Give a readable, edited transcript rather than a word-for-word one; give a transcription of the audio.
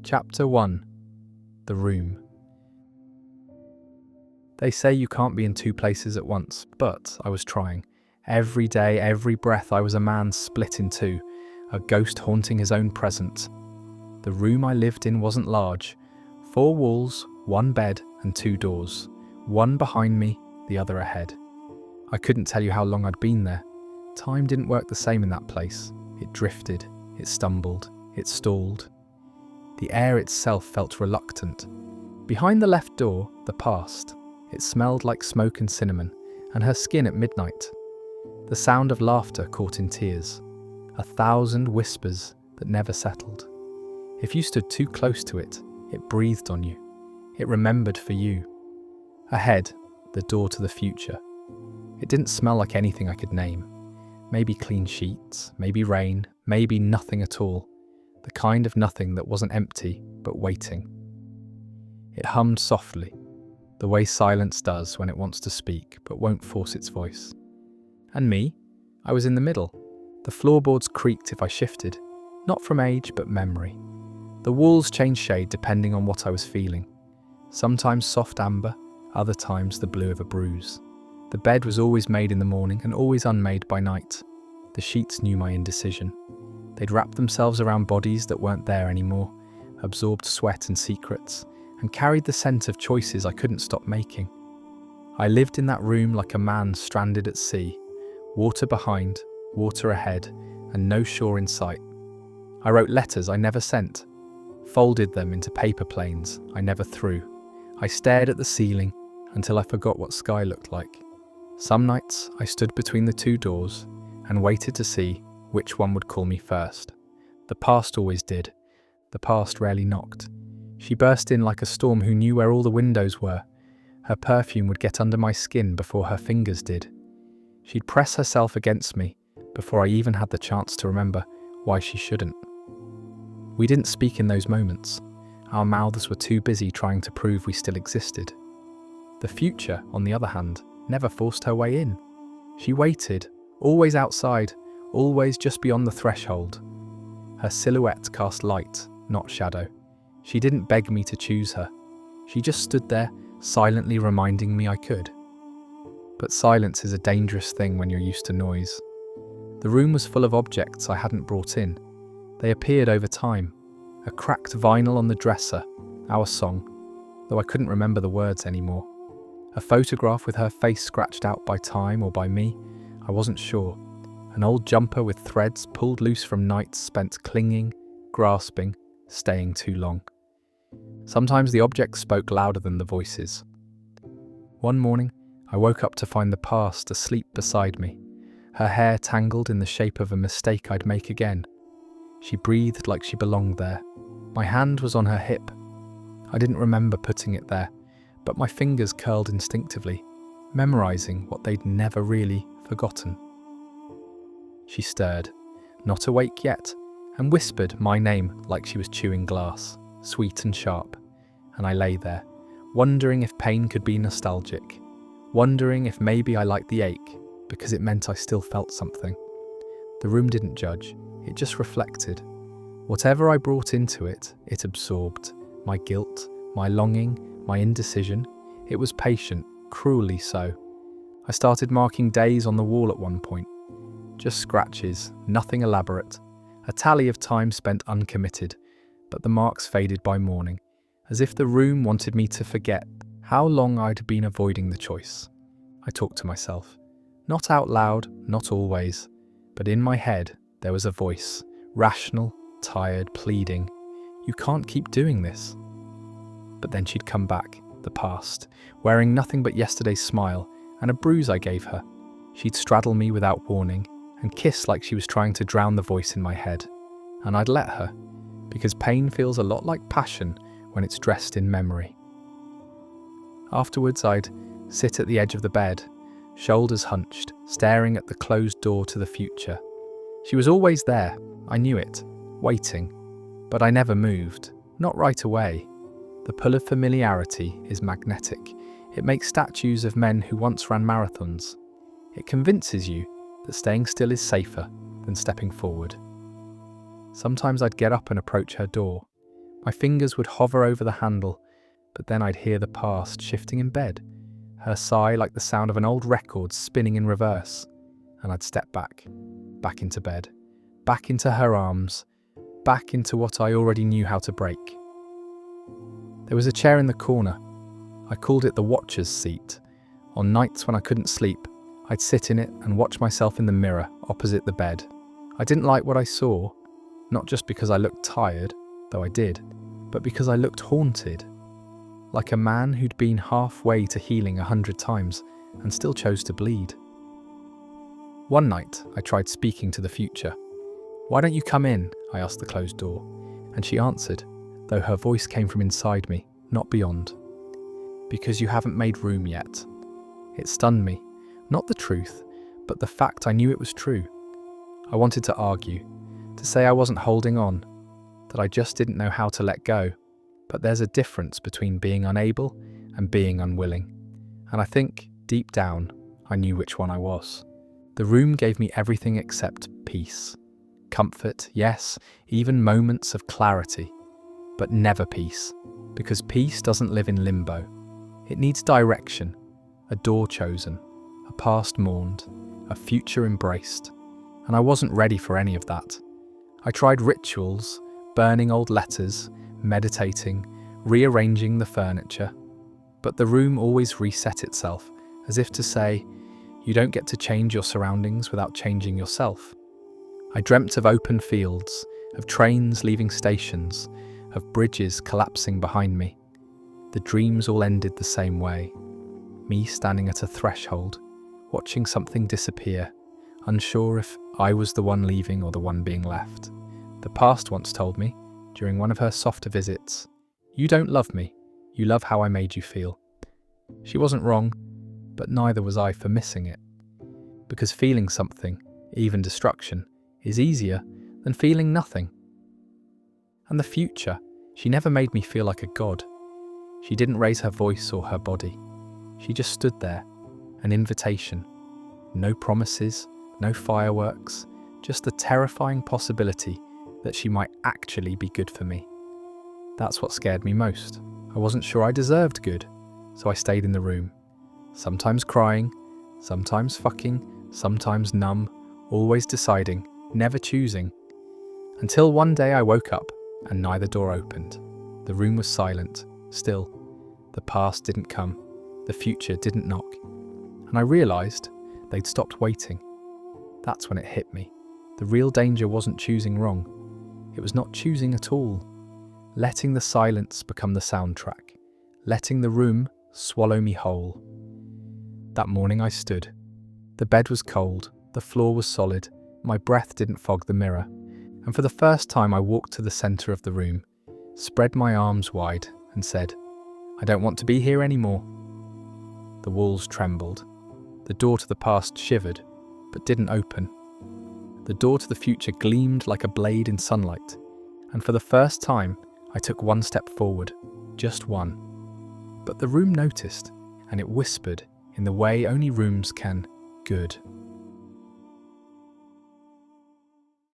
Chapter 1. The Room. They say you can't be in two places at once, but I was trying. Every day, every breath, I was a man split in two, a ghost haunting his own present. The room I lived in wasn't large. 4 walls, 1 bed and 2 doors. One behind me, the other ahead. I couldn't tell you how long I'd been there. Time didn't work the same in that place. It drifted, it stumbled, it stalled. The air itself felt reluctant. Behind the left door, the past. It smelled like smoke and cinnamon, and her skin at midnight. The sound of laughter caught in tears. 1,000 whispers that never settled. If you stood too close to it, it breathed on you. It remembered for you. Ahead, the door to the future. It didn't smell like anything I could name. Maybe clean sheets, maybe rain, maybe nothing at all. The kind of nothing that wasn't empty, but waiting. It hummed softly, the way silence does when it wants to speak, but won't force its voice. And me? I was in the middle. The floorboards creaked if I shifted, not from age, but memory. The walls changed shade depending on what I was feeling. Sometimes soft amber, other times the blue of a bruise. The bed was always made in the morning and always unmade by night. The sheets knew my indecision. They'd wrapped themselves around bodies that weren't there anymore, absorbed sweat and secrets, and carried the scent of choices I couldn't stop making. I lived in that room like a man stranded at sea, water behind, water ahead, and no shore in sight. I wrote letters I never sent, folded them into paper planes I never threw. I stared at the ceiling until I forgot what sky looked like. Some nights I stood between the 2 doors and waited to see which one would call me first. The past always did. The past rarely knocked. She burst in like a storm who knew where all the windows were. Her perfume would get under my skin before her fingers did. She'd press herself against me before I even had the chance to remember why she shouldn't. We didn't speak in those moments. Our mouths were too busy trying to prove we still existed. The future, on the other hand, never forced her way in. She waited, always outside, always just beyond the threshold. Her silhouette cast light, not shadow. She didn't beg me to choose her. She just stood there, silently reminding me I could. But silence is a dangerous thing when you're used to noise. The room was full of objects I hadn't brought in. They appeared over time. A cracked vinyl on the dresser, our song, though I couldn't remember the words anymore. A photograph with her face scratched out by time or by me, I wasn't sure. An old jumper with threads pulled loose from nights spent clinging, grasping, staying too long. Sometimes the objects spoke louder than the voices. One morning, I woke up to find the past asleep beside me, her hair tangled in the shape of a mistake I'd make again. She breathed like she belonged there. My hand was on her hip. I didn't remember putting it there, but my fingers curled instinctively, memorizing what they'd never really forgotten. She stirred, not awake yet, and whispered my name like she was chewing glass, sweet and sharp. And I lay there, wondering if pain could be nostalgic, wondering if maybe I liked the ache, because it meant I still felt something. The room didn't judge, it just reflected. Whatever I brought into it, it absorbed. My guilt, my longing, my indecision. It was patient, cruelly so. I started marking days on the wall at one point. Just scratches, nothing elaborate. A tally of time spent uncommitted, but the marks faded by morning, as if the room wanted me to forget how long I'd been avoiding the choice. I talked to myself. Not out loud, not always, but in my head there was a voice, rational, tired, pleading. You can't keep doing this. But then she'd come back, the past, wearing nothing but yesterday's smile and a bruise I gave her. She'd straddle me without warning and kiss like she was trying to drown the voice in my head. And I'd let her, because pain feels a lot like passion when it's dressed in memory. Afterwards, I'd sit at the edge of the bed, shoulders hunched, staring at the closed door to the future. She was always there, I knew it, waiting. But I never moved, not right away. The pull of familiarity is magnetic. It makes statues of men who once ran marathons. It convinces you that staying still is safer than stepping forward. Sometimes I'd get up and approach her door. My fingers would hover over the handle, but then I'd hear the past shifting in bed, her sigh like the sound of an old record spinning in reverse, and I'd step back into bed, back into her arms, back into what I already knew how to break. There was a chair in the corner. I called it the watcher's seat. On nights when I couldn't sleep, I'd sit in it and watch myself in the mirror opposite the bed. I didn't like what I saw, not just because I looked tired, though I did, but because I looked haunted. Like a man who'd been halfway to healing 100 times and still chose to bleed. One night, I tried speaking to the future. "Why don't you come in?" I asked the closed door, and she answered, though her voice came from inside me, not beyond. "Because you haven't made room yet." It stunned me, not the truth, but the fact I knew it was true. I wanted to argue, to say I wasn't holding on, that I just didn't know how to let go. But there's a difference between being unable and being unwilling. And I think, deep down, I knew which one I was. The room gave me everything except peace. Comfort, yes, even moments of clarity. But never peace, because peace doesn't live in limbo. It needs direction, a door chosen, a past mourned, a future embraced. And I wasn't ready for any of that. I tried rituals, burning old letters, meditating, rearranging the furniture. But the room always reset itself, as if to say, you don't get to change your surroundings without changing yourself. I dreamt of open fields, of trains leaving stations, of bridges collapsing behind me. The dreams all ended the same way. Me standing at a threshold, watching something disappear, unsure if I was the one leaving or the one being left. The past once told me, during one of her softer visits, "You don't love me, you love how I made you feel." She wasn't wrong, but neither was I for missing it. Because feeling something, even destruction, is easier than feeling nothing. And the future, she never made me feel like a god. She didn't raise her voice or her body. She just stood there, an invitation. No promises, no fireworks, just the terrifying possibility that she might actually be good for me. That's what scared me most. I wasn't sure I deserved good, so I stayed in the room. Sometimes crying, sometimes fucking, sometimes numb, always deciding, never choosing. Until one day I woke up and neither door opened. The room was silent, still. The past didn't come, the future didn't knock. And I realised they'd stopped waiting. That's when it hit me. The real danger wasn't choosing wrong. It was not choosing at all. Letting the silence become the soundtrack. Letting the room swallow me whole. That morning I stood. The bed was cold, the floor was solid, my breath didn't fog the mirror. And for the first time I walked to the centre of the room, spread my arms wide and said, "I don't want to be here anymore." The walls trembled. The door to the past shivered, but didn't open. The door to the future gleamed like a blade in sunlight, and for the first time, I took one step forward, just one. But the room noticed, and it whispered in the way only rooms can, "Good."